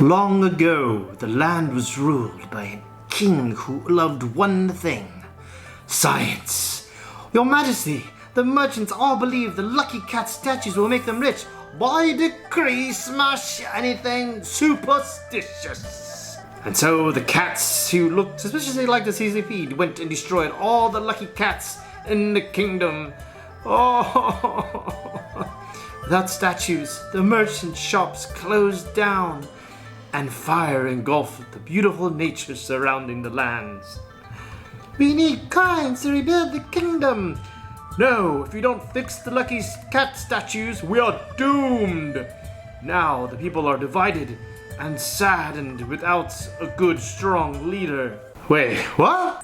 Long ago, the land was ruled by a king who loved one thing: science. Your Majesty, the merchants all believe the lucky cat statues will make them rich. By decree, smash anything superstitious. And so the cats who looked suspiciously like the CCP went and destroyed all the lucky cats in the kingdom. Oh, without statues, the merchant shops closed down, and fire engulfed the beautiful nature surrounding the lands. We need coins to rebuild the kingdom. No, if we don't fix the lucky cat statues, we are doomed. Now the people are divided and saddened without a good, strong leader. Wait, what?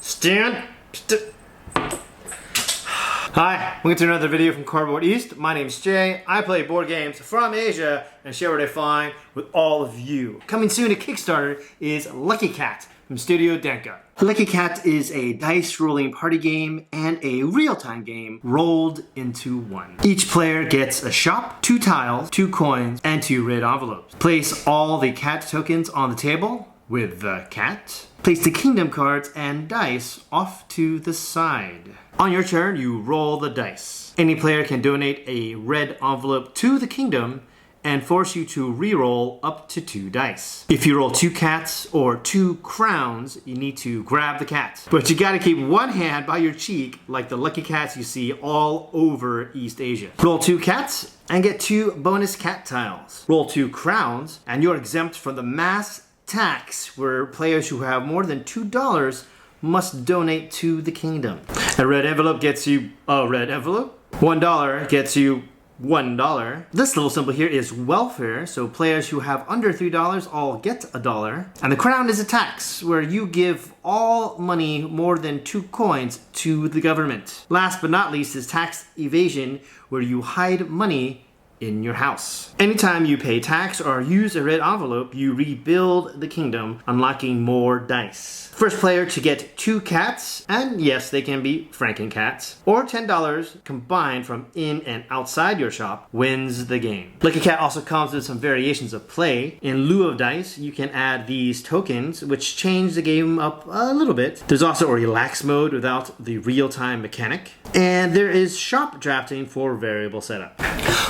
Hi, welcome to another video from Cardboard East. My name's Jay. I play board games from Asia and share what I find with all of you. Coming soon to Kickstarter is Lucky Cat from Studio Denka. Lucky Cat is a dice rolling party game and a real-time game rolled into one. Each player gets a shop, 2 tiles, 2 coins, and 2 red envelopes. Place all the cat tokens on the table with the cat. Place the kingdom cards and dice off to the side. On your turn, you roll the dice. Any player can donate a red envelope to the kingdom and force you to re-roll up to 2 dice. If you roll 2 cats or 2 crowns, you need to grab the cat. But you gotta keep one hand by your cheek like the lucky cats you see all over East Asia. Roll 2 cats and get 2 bonus cat tiles. Roll 2 crowns and you're exempt from the mass tax where players who have more than $2 must donate to the kingdom. A red envelope gets you a red envelope. $1 gets you $1. This little symbol here is welfare, so players who have under $3 all get $1. And the crown is a tax, where you give all money more than 2 coins to the government. Last but not least is tax evasion, where you hide money in your house. Anytime you pay tax or use a red envelope, you rebuild the kingdom, unlocking more dice. First player to get 2 cats, and yes, they can be Franken cats, or $10 combined from in and outside your shop, wins the game. Lucky Cat also comes with some variations of play. In lieu of dice, you can add these tokens, which change the game up a little bit. There's also a relax mode without the real-time mechanic. And there is shop drafting for variable setup.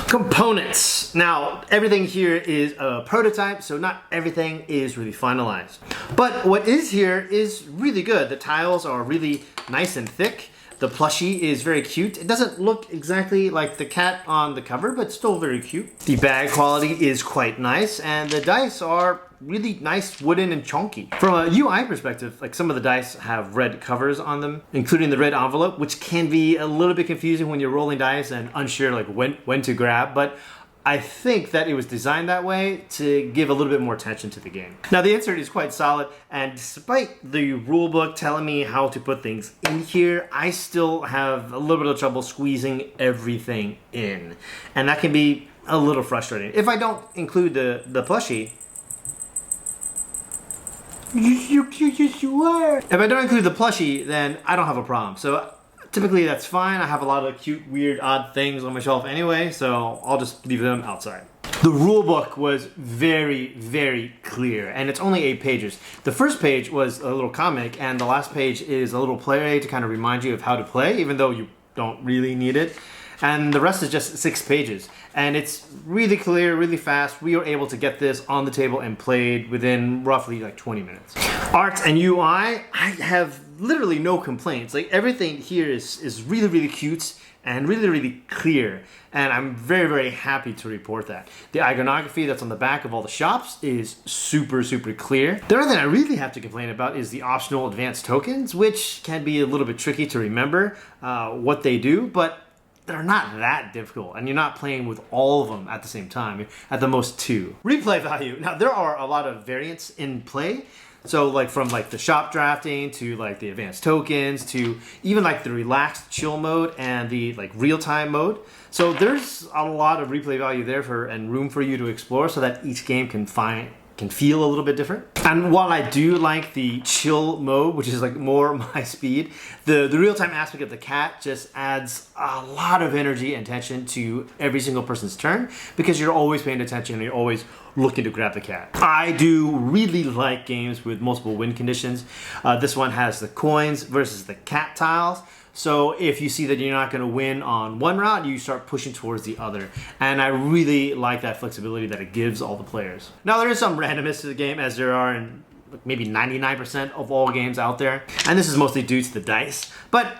Components. Now, everything here is a prototype, so not everything is really finalized. But what is here is really good. The tiles are really nice and thick. The plushie is very cute. It doesn't look exactly like the cat on the cover, but still very cute. The bag quality is quite nice, and the dice are really nice, wooden and chunky. From a UI perspective, like some of the dice have red covers on them, including the red envelope, which can be a little bit confusing when you're rolling dice and unsure like when to grab, but I think that it was designed that way to give a little bit more attention to the game. Now the insert is quite solid, and despite the rulebook telling me how to put things in here, I still have a little bit of trouble squeezing everything in. And that can be a little frustrating. If I don't include the plushie, if I don't include the plushie, then I don't have a problem. So typically that's fine. I have a lot of cute, weird, odd things on my shelf anyway, so I'll just leave them outside. The rulebook was very, very clear, and it's only 8 pages. The first page was a little comic, and the last page is a little player aid to kind of remind you of how to play, even though you don't really need it. And the rest is just 6 pages. And it's really clear, really fast. We were able to get this on the table and played within roughly like 20 minutes. Art and UI, I have literally no complaints. Like everything here is really, really cute and really, really clear. And I'm very, very happy to report that. The iconography that's on the back of all the shops is super, super clear. The other thing I really have to complain about is the optional advanced tokens, which can be a little bit tricky to remember what they do, but they're not that difficult, and you're not playing with all of them at the same time, at the most 2. Replay value. Now, there are a lot of variants in play. So like from like the shop drafting to like the advanced tokens to even like the relaxed chill mode and the like real-time mode. So there's a lot of replay value there and room for you to explore so that each game can can feel a little bit different. And while I do like the chill mode, which is like more my speed, the real-time aspect of the cat just adds a lot of energy and tension to every single person's turn, because you're always paying attention and you're always looking to grab the cat. I do really like games with multiple win conditions. This one has the coins versus the cat tiles. So if you see that you're not going to win on one route, you start pushing towards the other. And I really like that flexibility that it gives all the players. Now, there is some randomness to the game, as there are in maybe 99% of all games out there. And this is mostly due to the dice. But,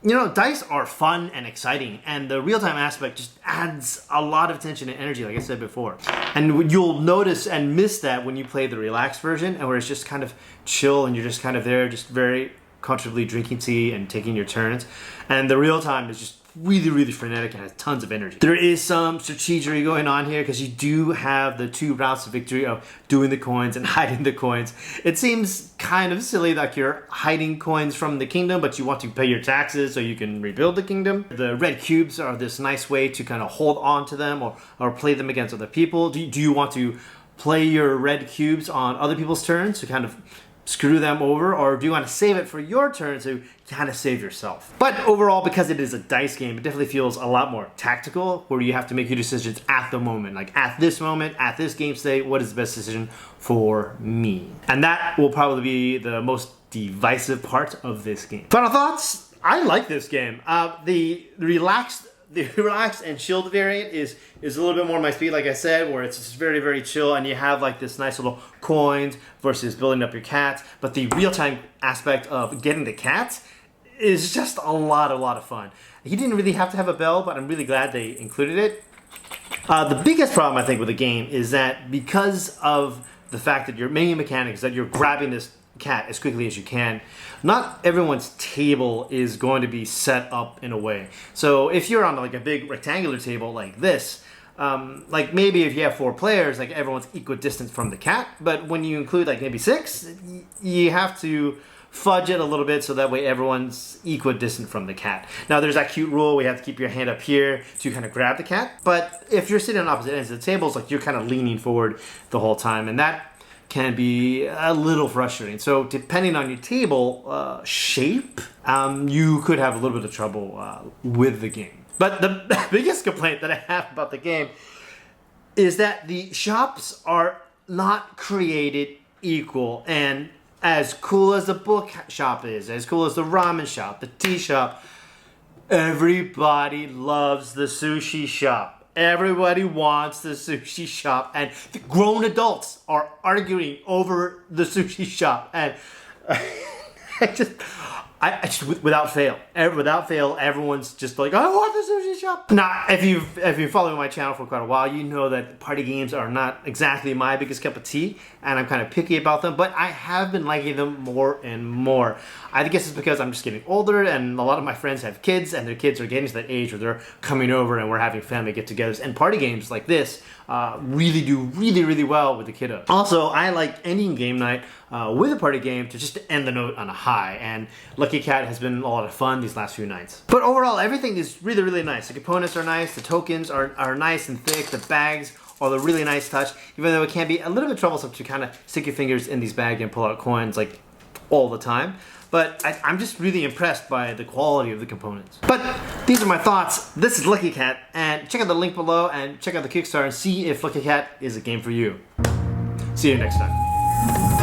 you know, dice are fun and exciting. And the real-time aspect just adds a lot of tension and energy, like I said before. And you'll notice and miss that when you play the relaxed version, and where it's just kind of chill and you're just kind of there, just very comfortably drinking tea and taking your turns. And the real time is just really, really frenetic and has tons of energy. There is some strategy going on here, because you do have the two routes to victory of doing the coins and hiding the coins. It seems kind of silly, like you're hiding coins from the kingdom, but you want to pay your taxes so you can rebuild the kingdom. The red cubes are this nice way to kind of hold on to them or play them against other people. Do you want to play your red cubes on other people's turns to kind of screw them over, or do you want to save it for your turn to kind of save yourself? But overall, because it is a dice game, it definitely feels a lot more tactical, where you have to make your decisions at the moment. Like, at this moment, at this game state, what is the best decision for me? And that will probably be the most divisive part of this game. Final thoughts? I like this game. The relaxed and chilled variant is a little bit more my speed, like I said, where it's just very, very chill, and you have like this nice little coins versus building up your cats. But the real-time aspect of getting the cats is just a lot of fun. He didn't really have to have a bell, but I'm really glad they included it. The biggest problem, I think, with the game is that because of the fact that your main mechanic is that you're grabbing this cat as quickly as you can, not everyone's table is going to be set up in a way. So if you're on like a big rectangular table like this, like maybe if you have 4 players, like everyone's equal distance from the cat. But when you include like maybe 6, you have to fudge it a little bit so that way everyone's equidistant from the cat. Now there's that cute rule where you have to keep your hand up here to kind of grab the cat. But if you're sitting on opposite ends of the tables, like you're kind of leaning forward the whole time, and that can be a little frustrating. So depending on your table shape, you could have a little bit of trouble with the game. But the biggest complaint that I have about the game is that the shops are not created equal. And as cool as the book shop is, as cool as the ramen shop, the tea shop, everybody loves the sushi shop. Everybody wants the sushi shop, and the grown adults are arguing over the sushi shop. And I just without fail, everyone's just like, I want the sushi shop. Now, if you've followed my channel for quite a while, you know that party games are not exactly my biggest cup of tea, and I'm kind of picky about them, but I have been liking them more and more. I guess it's because I'm just getting older, and a lot of my friends have kids, and their kids are getting to that age where they're coming over and we're having family get-togethers, and party games like this really do really well with the kiddo. Also, I like ending game night with a party game to just end the note on a high, and Lucky Cat has been a lot of fun these last few nights. But overall, everything is really nice. The components are nice, the tokens are nice and thick, the bags are the really nice touch, even though it can be a little bit troublesome to kind of stick your fingers in these bags and pull out coins like all the time. But I'm just really impressed by the quality of the components. But these are my thoughts. This is Lucky Cat, and check out the link below and check out the Kickstarter and see if Lucky Cat is a game for you. See you next time.